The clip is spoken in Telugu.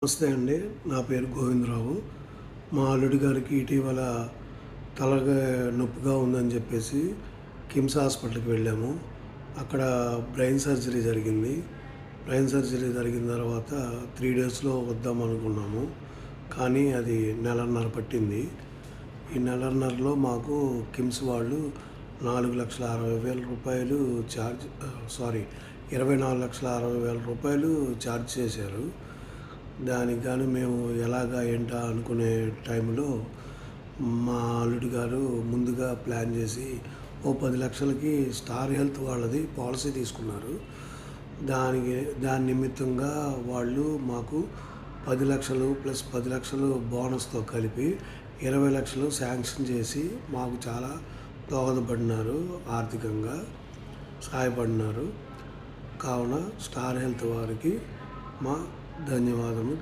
నమస్తే అండి. నా పేరు గోవిందరావు. మా అల్లుడి గారికి ఇటీవల తలగా నొప్పిగా ఉందని చెప్పేసి కిమ్స్ హాస్పిటల్‌కి వెళ్ళాము. అక్కడ బ్రెయిన్ సర్జరీ జరిగింది. బ్రెయిన్ సర్జరీ జరిగిన తర్వాత 3 డేస్‌లో వద్దామనుకున్నాము. కానీ అది నెలన్నర పట్టింది. ఈ నెలన్నరలో మాకు కిమ్స్ వాళ్ళు రూ. 24,60,000 ఛార్జ్ చేశారు. దానికి గాను మేము ఎలాగా ఏంటా అనుకునే టైంలో మా అల్లుడు గారు ముందుగా ప్లాన్ చేసి ఓ 10 లక్షలకి స్టార్ హెల్త్ వాళ్ళది పాలసీ తీసుకున్నారు. దాని నిమిత్తంగా వాళ్ళు మాకు 10 లక్షలు ప్లస్ 10 లక్షలు బోనస్తో కలిపి 20 లక్షలు శాంక్షన్ చేసి మాకు చాలా దోహదపడినారు, ఆర్థికంగా సహాయపడినారు. కావున స్టార్ హెల్త్ వారికి మా ధన్యవాదములు